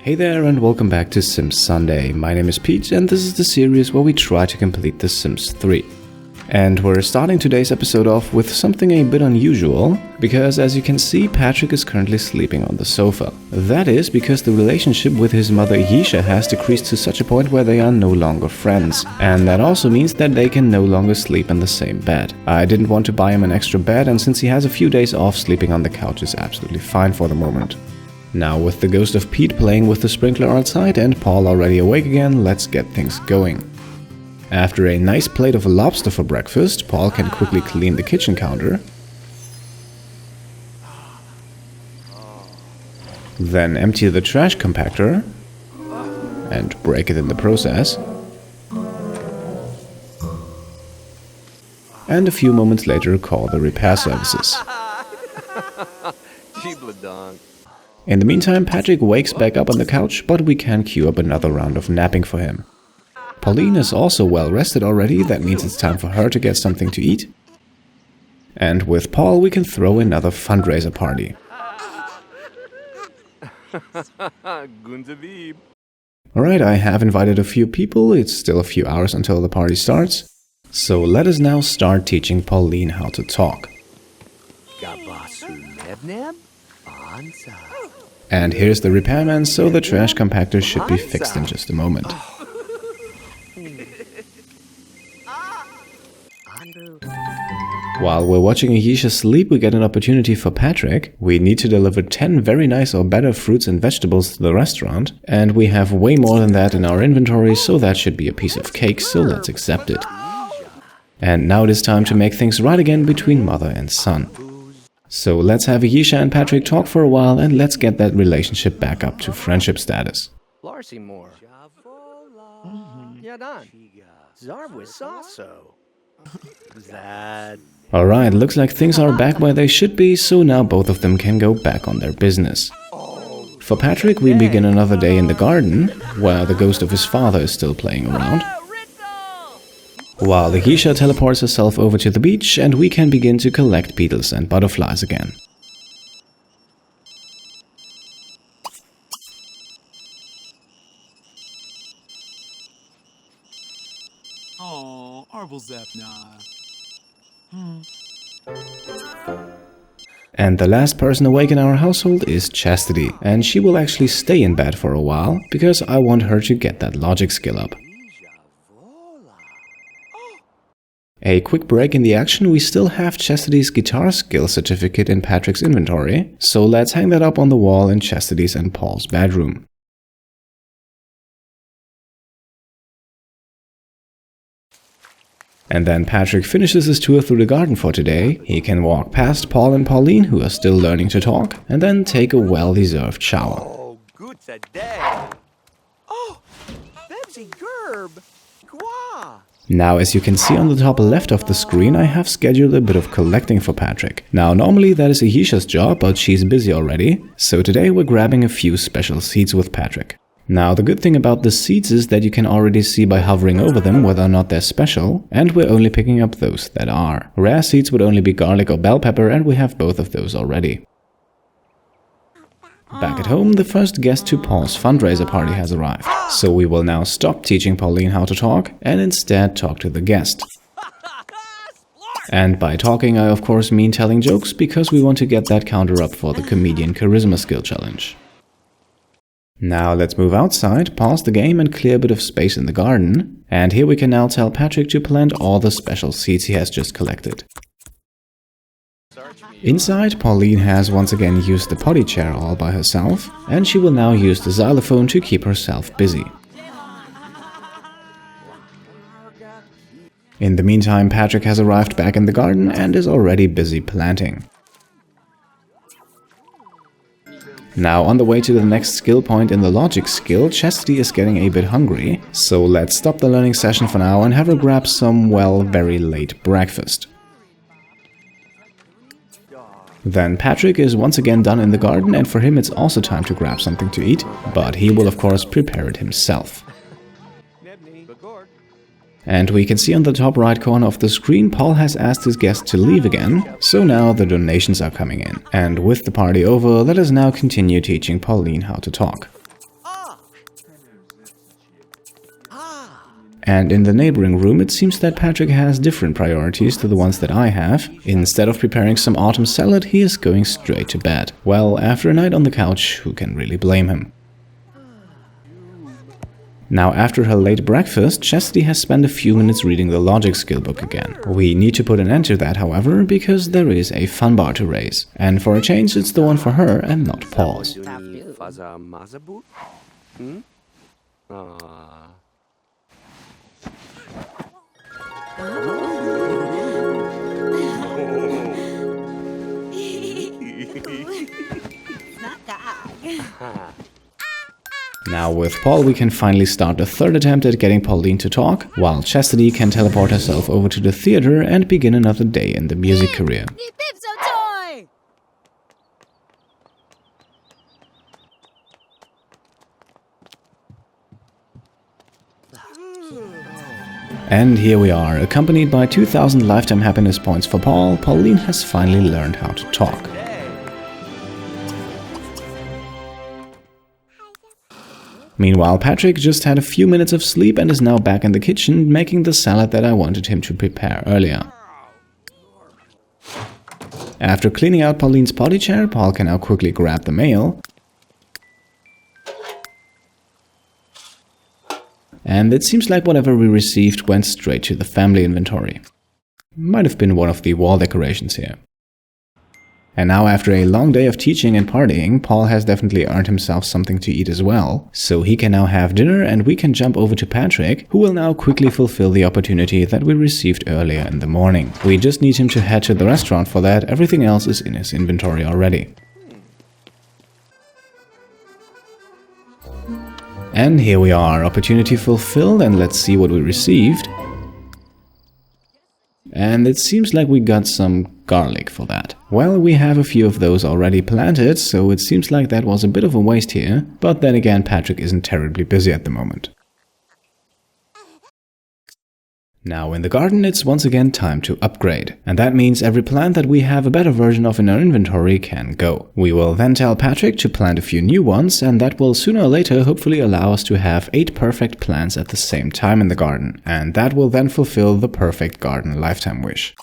Hey there and welcome back to Sims Sunday. My name is Pete and this is the series where we try to complete The Sims 3. And we're starting today's episode off with something a bit unusual, because as you can see, Patrick is currently sleeping on the sofa. That is because the relationship with his mother Ayesha has decreased to such a point where they are no longer friends. And that also means that they can no longer sleep in the same bed. I didn't want to buy him an extra bed, and since he has a few days off, sleeping on the couch is absolutely fine for the moment. Now, with the ghost of Pete playing with the sprinkler outside and Paul already awake again, let's get things going. After a nice plate of lobster for breakfast, Paul can quickly clean the kitchen counter, then empty the trash compactor and break it in the process, and a few moments later call the repair services. In the meantime, Patrick wakes back up on the couch, but we can queue up another round of napping for him. Pauline is also well rested already, that means it's time for her to get something to eat. And with Paul we can throw another fundraiser party. Alright, I have invited a few people, it's still a few hours until the party starts. So let us now start teaching Pauline how to talk. And here's the repairman, so the trash compactor should be fixed in just a moment. While we're watching Ayesha sleep, we get an opportunity for Patrick. We need to deliver 10 very nice or better fruits and vegetables to the restaurant, and we have way more than that in our inventory, so that should be a piece of cake, so let's accept it. And now it is time to make things right again between mother and son. So let's have Ayesha and Patrick talk for a while, and let's get that relationship back up to friendship status. Alright, looks like things are back where they should be, so now both of them can go back on their business. For Patrick, we begin another day in the garden, where the ghost of his father is still playing around. While Ayesha teleports herself over to the beach, and we can begin to collect beetles and butterflies again. And the last person awake in our household is Chastity, and she will actually stay in bed for a while, because I want her to get that logic skill up. A quick break in the action, we still have Chastity's guitar skill certificate in Patrick's inventory, so let's hang that up on the wall in Chastity's and Paul's bedroom. And then Patrick finishes his tour through the garden for today. He can walk past Paul and Pauline, who are still learning to talk, and then take a well-deserved shower. Now, as you can see on the top left of the screen, I have scheduled a bit of collecting for Patrick. Now, normally that is Ayesha's job, but she's busy already, so today we're grabbing a few special seeds with Patrick. Now, the good thing about the seeds is that you can already see by hovering over them whether or not they're special, and we're only picking up those that are. Rare seeds would only be garlic or bell pepper, and we have both of those already. Back at home, the first guest to Paul's fundraiser party has arrived, so we will now stop teaching Pauline how to talk and instead talk to the guest. And by talking, I of course mean telling jokes, because we want to get that counter up for the comedian charisma skill challenge. Now let's move outside, pause the game and clear a bit of space in the garden. And here we can now tell Patrick to plant all the special seeds he has just collected. Inside, Pauline has once again used the potty chair all by herself, and she will now use the xylophone to keep herself busy. In the meantime, Patrick has arrived back in the garden and is already busy planting. Now, on the way to the next skill point in the logic skill, Chastity is getting a bit hungry, so let's stop the learning session for now and have her grab some, well, very late breakfast. Then Patrick is once again done in the garden, and for him it's also time to grab something to eat, but he will of course prepare it himself. And we can see on the top right corner of the screen, Paul has asked his guest to leave again, so now the donations are coming in. And with the party over, let us now continue teaching Pauline how to talk. And in the neighboring room, it seems that Patrick has different priorities to the ones that I have. Instead of preparing some autumn salad, he is going straight to bed. Well, after a night on the couch, who can really blame him? Now, after her late breakfast, Chastity has spent a few minutes reading the logic skill book again. We need to put an end to that, however, because there is a fun bar to raise. And for a change, it's the one for her and not Paul's. Now with Paul we can finally start the third attempt at getting Pauline to talk, while Chastity can teleport herself over to the theater and begin another day in the music career. And here we are, accompanied by 2000 lifetime happiness points for Paul. Pauline has finally learned how to talk. Meanwhile, Patrick just had a few minutes of sleep and is now back in the kitchen making the salad that I wanted him to prepare earlier. After cleaning out Pauline's potty chair, Paul can now quickly grab the mail. And it seems like whatever we received went straight to the family inventory. Might have been one of the wall decorations here. And now after a long day of teaching and partying, Paul has definitely earned himself something to eat as well. So he can now have dinner and we can jump over to Patrick, who will now quickly fulfill the opportunity that we received earlier in the morning. We just need him to head to the restaurant for that, everything else is in his inventory already. And here we are, opportunity fulfilled, and let's see what we received. And it seems like we got some garlic for that. Well, we have a few of those already planted, so it seems like that was a bit of a waste here. But then again, Patrick isn't terribly busy at the moment. Now in the garden, it's once again time to upgrade. And that means every plant that we have a better version of in our inventory can go. We will then tell Patrick to plant a few new ones, and that will sooner or later hopefully allow us to have 8 perfect plants at the same time in the garden. And that will then fulfill the perfect garden lifetime wish.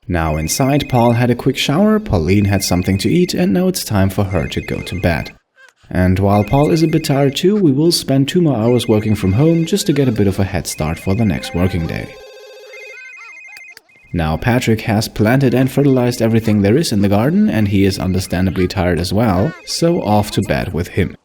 Now inside, Paul had a quick shower, Pauline had something to eat, and now it's time for her to go to bed. And while Paul is a bit tired too, we will spend 2 more hours working from home just to get a bit of a head start for the next working day. Now Patrick has planted and fertilized everything there is in the garden, and he is understandably tired as well, so off to bed with him.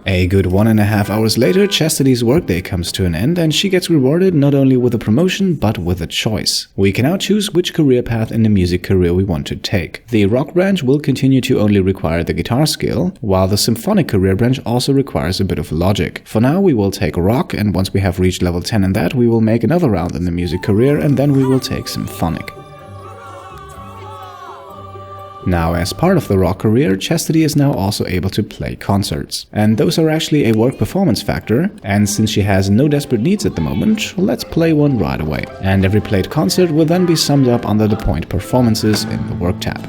A good 1.5 hours later, Chastity's workday comes to an end and she gets rewarded not only with a promotion but with a choice. We can now choose which career path in the music career we want to take. The rock branch will continue to only require the guitar skill, while the symphonic career branch also requires a bit of logic. For now we will take rock, and once we have reached level 10 in that, we will make another round in the music career, and then we will take symphonic. Now, as part of the rock career, Chastity is now also able to play concerts. And those are actually a work performance factor, and since she has no desperate needs at the moment, let's play one right away. And every played concert will then be summed up under the point performances in the work tab.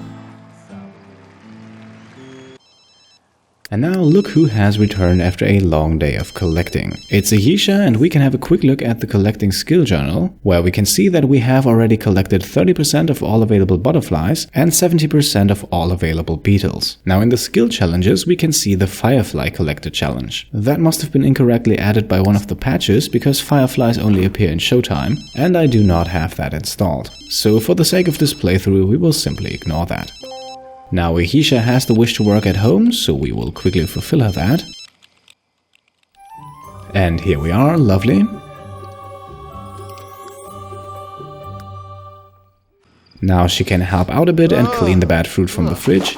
And now look who has returned after a long day of collecting. It's Ayesha, and we can have a quick look at the collecting skill journal, where we can see that we have already collected 30% of all available butterflies and 70% of all available beetles. Now in the skill challenges we can see the firefly collector challenge. That must have been incorrectly added by one of the patches, because fireflies only appear in showtime, and I do not have that installed. So for the sake of this playthrough we will simply ignore that. Now Ayesha has the wish to work at home, so we will quickly fulfill her that. And here we are, lovely. Now she can help out a bit and clean the bad fruit from the fridge.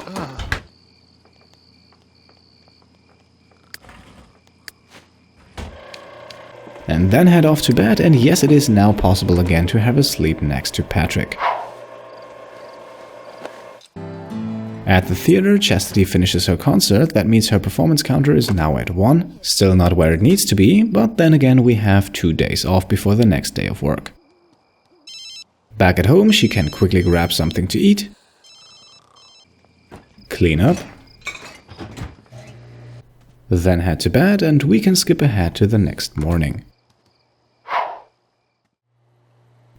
And then head off to bed, and yes, it is now possible again to have a sleep next to Patrick. At the theater, Chastity finishes her concert. That means her performance counter is now at 1. Still not where it needs to be, but then again we have 2 days off before the next day of work. Back at home, she can quickly grab something to eat, clean up, then head to bed, and we can skip ahead to the next morning.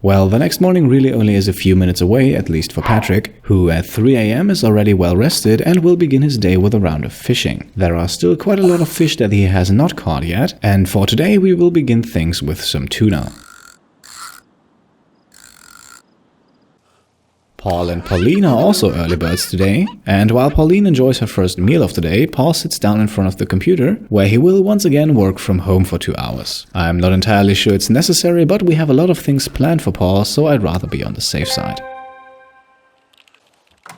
Well, the next morning really only is a few minutes away, at least for Patrick, who at 3 AM is already well rested and will begin his day with a round of fishing. There are still quite a lot of fish that he has not caught yet, and for today we will begin things with some tuna. Paul and Pauline are also early birds today, and while Pauline enjoys her first meal of the day, Paul sits down in front of the computer, where he will once again work from home for 2 hours. I'm not entirely sure it's necessary, but we have a lot of things planned for Paul, so I'd rather be on the safe side.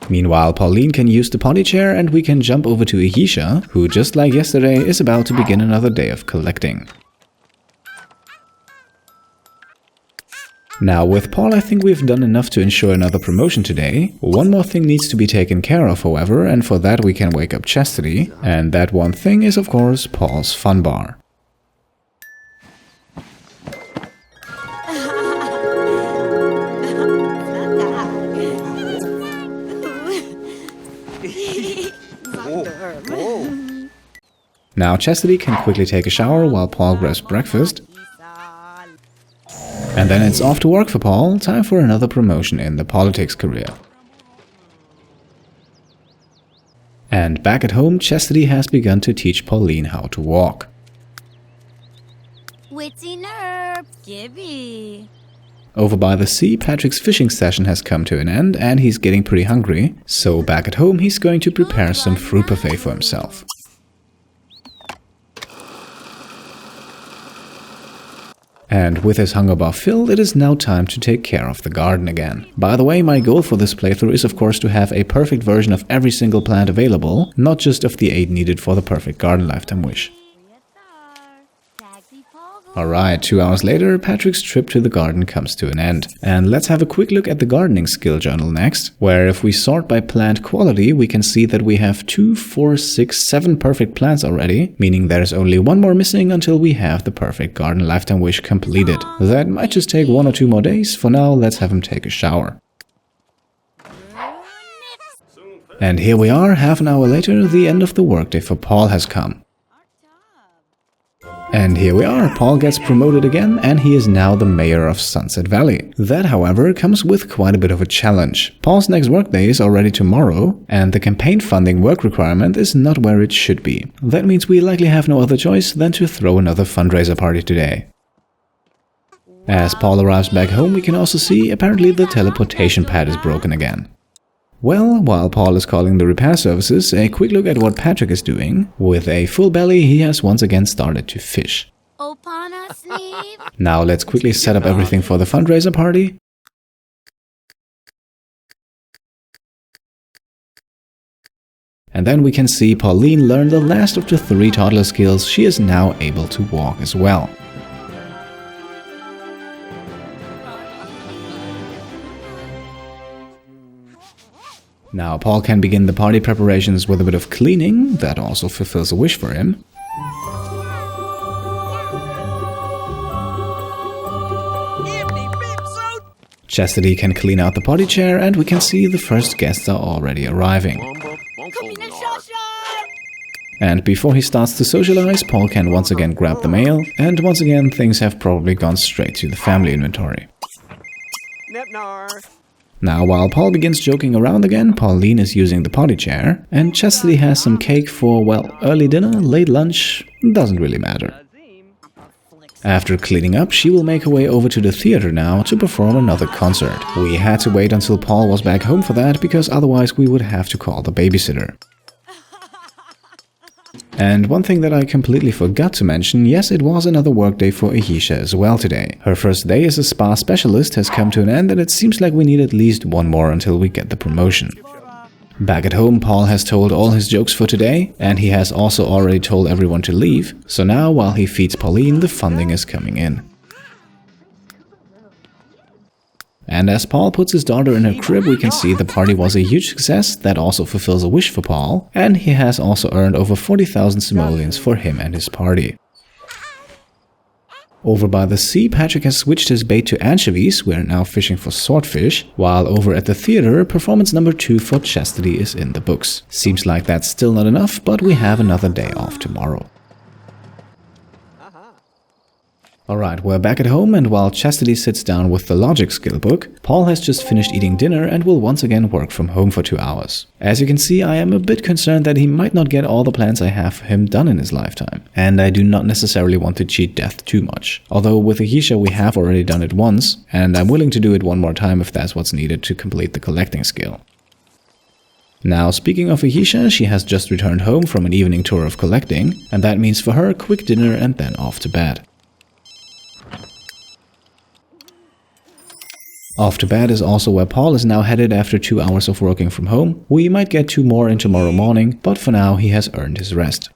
Meanwhile, Pauline can use the potty chair and we can jump over to Ayesha, who just like yesterday is about to begin another day of collecting. Now with Paul, I think we've done enough to ensure another promotion today. One more thing needs to be taken care of, however, and for that we can wake up Chastity. And that one thing is of course Paul's fun bar. Now Chastity can quickly take a shower while Paul grabs breakfast. And then it's off to work for Paul, time for another promotion in the politics career. And back at home, Chastity has begun to teach Pauline how to walk. Witty nerve, Gibby. Over by the sea, Patrick's fishing session has come to an end and he's getting pretty hungry, so back at home he's going to prepare some fruit parfait for himself. And with his hunger bar filled, it is now time to take care of the garden again. By the way, my goal for this playthrough is of course to have a perfect version of every single plant available, not just of the 8 needed for the perfect garden lifetime wish. Alright, 2 hours later, Patrick's trip to the garden comes to an end. And let's have a quick look at the gardening skill journal next, where if we sort by plant quality, we can see that we have 2, 4, 6, 7 perfect plants already, meaning there's only one more missing until we have the perfect garden lifetime wish completed. That might just take 1 or 2 more days. For now, let's have him take a shower. And here we are, half an hour later, the end of the workday for Paul has come. And here we are, Paul gets promoted again and he is now the mayor of Sunset Valley. That, however, comes with quite a bit of a challenge. Paul's next workday is already tomorrow and the campaign funding work requirement is not where it should be. That means we likely have no other choice than to throw another fundraiser party today. As Paul arrives back home, we can also see apparently the teleportation pad is broken again. Well, while Paul is calling the repair services, a quick look at what Patrick is doing. With a full belly, he has once again started to fish. Now let's quickly set up everything for the fundraiser party. And then we can see Pauline learn the last of the 3 toddler skills. She is now able to walk as well. Now Paul can begin the party preparations with a bit of cleaning. That also fulfills a wish for him. Chastity can clean out the potty chair and we can see the first guests are already arriving. And before he starts to socialize, Paul can once again grab the mail, and once again things have probably gone straight to the family inventory. Now, while Paul begins joking around again, Pauline is using the potty chair, and Chastity has some cake for, well, early dinner, late lunch, doesn't really matter. After cleaning up, she will make her way over to the theater now to perform another concert. We had to wait until Paul was back home for that, because otherwise we would have to call the babysitter. And one thing that I completely forgot to mention, yes, it was another workday for Ayesha as well today. Her first day as a spa specialist has come to an end and it seems like we need at least one more until we get the promotion. Back at home, Paul has told all his jokes for today, and he has also already told everyone to leave, so now while he feeds Pauline, the funding is coming in. And as Paul puts his daughter in her crib, we can see the party was a huge success. That also fulfills a wish for Paul, and he has also earned over 40,000 simoleons for him and his party. Over by the sea, Patrick has switched his bait to anchovies. We're now fishing for swordfish, while over at the theater, performance number 2 for Chastity is in the books. Seems like that's still not enough, but we have another day off tomorrow. Alright, we're back at home, and while Chastity sits down with the logic skill book, Paul has just finished eating dinner and will once again work from home for 2 hours. As you can see, I am a bit concerned that he might not get all the plans I have for him done in his lifetime, and I do not necessarily want to cheat death too much. Although with Ayesha we have already done it once, and I'm willing to do it one more time if that's what's needed to complete the collecting skill. Now, speaking of Ayesha, she has just returned home from an evening tour of collecting, and that means for her a quick dinner and then off to bed. Off to bed is also where Paul is now headed after 2 hours of working from home. We might get 2 more in tomorrow morning, but for now he has earned his rest.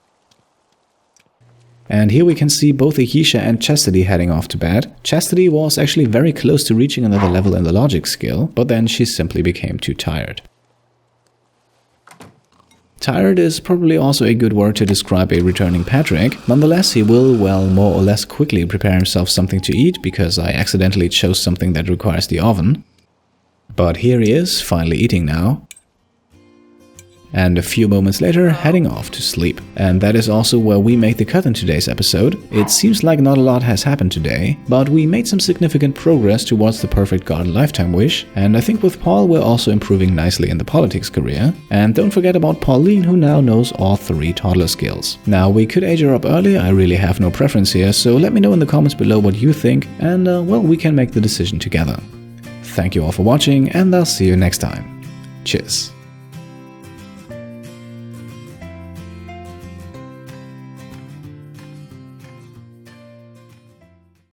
And here we can see both Ayesha and Chastity heading off to bed. Chastity was actually very close to reaching another level in the logic skill, but then she simply became too tired. Tired is probably also a good word to describe a returning Patrick. Nonetheless, he will, well, more or less quickly prepare himself something to eat, because I accidentally chose something that requires the oven. But here he is, finally eating now. And a few moments later, heading off to sleep. And that is also where we make the cut in today's episode. It seems like not a lot has happened today, but we made some significant progress towards the perfect God lifetime wish, and I think with Paul we're also improving nicely in the politics career. And don't forget about Pauline, who now knows all 3 toddler skills. Now, we could age her up early, I really have no preference here, so let me know in the comments below what you think, and well, we can make the decision together. Thank you all for watching, and I'll see you next time. Cheers.